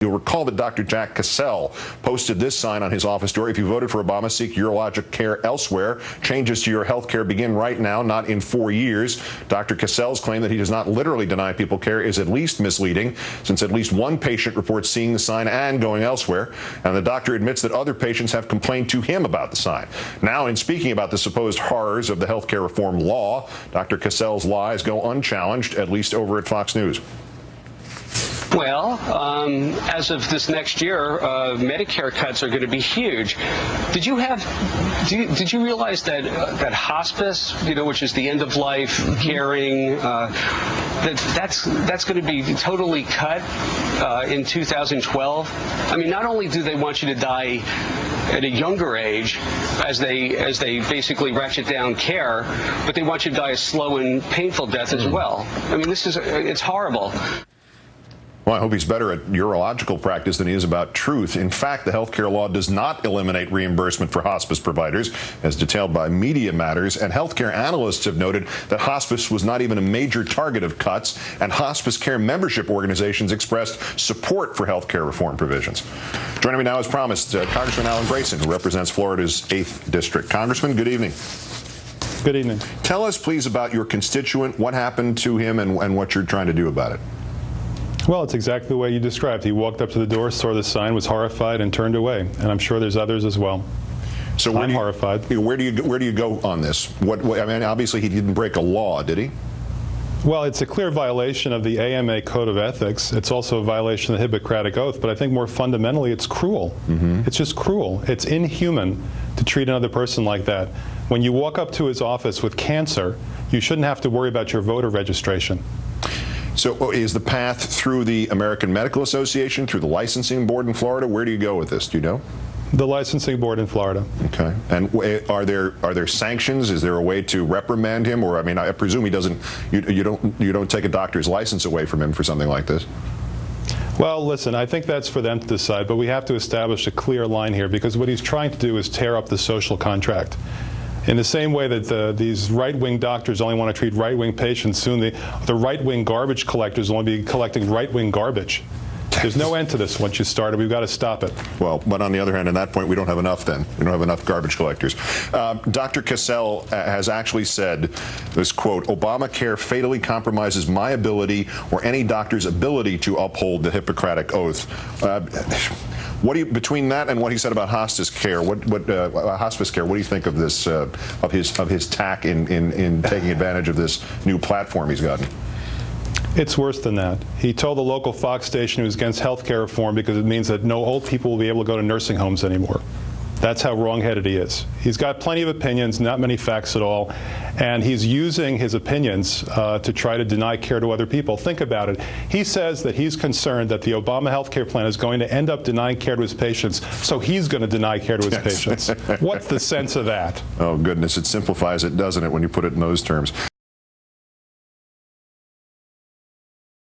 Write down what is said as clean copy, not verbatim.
You'll recall that Dr. Jack Cassell posted this sign on his office door: if you voted for Obama, seek urologic care elsewhere. Changes to your health care begin right now, not in 4 years. Dr. Cassell's claim that he does not literally deny people care is at least misleading, since at least one patient reports seeing the sign and going elsewhere, and the doctor admits that other patients have complained to him about the sign. Now, in speaking about the supposed horrors of the health care reform law, Dr. Cassell's lies go unchallenged, at least over at Fox News. Well, as of this next year, Medicare cuts are going to be huge. Did you realize that that hospice, which is the end of life caring, that's going to be totally cut in 2012? I mean, not only do they want you to die at a younger age as they basically ratchet down care, but they want you to die a slow and painful death as well. I mean, it's horrible. Well, I hope he's better at urological practice than he is about truth. In fact, the health care law does not eliminate reimbursement for hospice providers, as detailed by Media Matters, and healthcare analysts have noted that hospice was not even a major target of cuts, and hospice care membership organizations expressed support for health care reform provisions. Joining me now, as promised, Congressman Alan Grayson, who represents Florida's 8th District. Congressman, good evening. Good evening. Tell us, please, about your constituent, what happened to him, and what you're trying to do about it. Well, it's exactly the way you described. He walked up to the door, saw the sign, was horrified, and turned away. And I'm sure there's others as well. So I'm horrified. Where do you go on this? I mean, obviously he didn't break a law, did he? Well, it's a clear violation of the AMA Code of Ethics. It's also a violation of the Hippocratic Oath. But I think more fundamentally, it's cruel. It's just cruel. It's inhuman to treat another person like that. When you walk up to his office with cancer, you shouldn't have to worry about your voter registration. So is the path through the American Medical Association, through the licensing board in Florida? Where do you go with this? Do you know? The licensing board in Florida. Okay. And are there sanctions? Is there a way to reprimand him? Or I mean, I presume he doesn't. You don't take a doctor's license away from him for something like this. Well, listen, I think that's for them to decide, but we have to establish a clear line here, because what he's trying to do is tear up the social contract. In the same way that these right-wing doctors only want to treat right-wing patients, soon the right-wing garbage collectors will only be collecting right-wing garbage. There's no end to this once you start it. We've got to stop it. Well, but on the other hand, at that point, we don't have enough then. We don't have enough garbage collectors. Dr. Cassell has actually said this, quote, Obamacare fatally compromises my ability or any doctor's ability to uphold the Hippocratic Oath. What do you, between that and what he said about hospice care, what do you think of this, of his tack in taking advantage of this new platform he's gotten? It's worse than that. He told the local Fox station he was against health care reform because it means that no old people will be able to go to nursing homes anymore. That's how wrong-headed he is. He's got plenty of opinions, not many facts at all, and he's using his opinions to try to deny care to other people. Think about it. He says that he's concerned that the Obama health care plan is going to end up denying care to his patients, so he's going to deny care to his patients. What's the sense of that? Oh, goodness. It simplifies it, doesn't it, when you put it in those terms?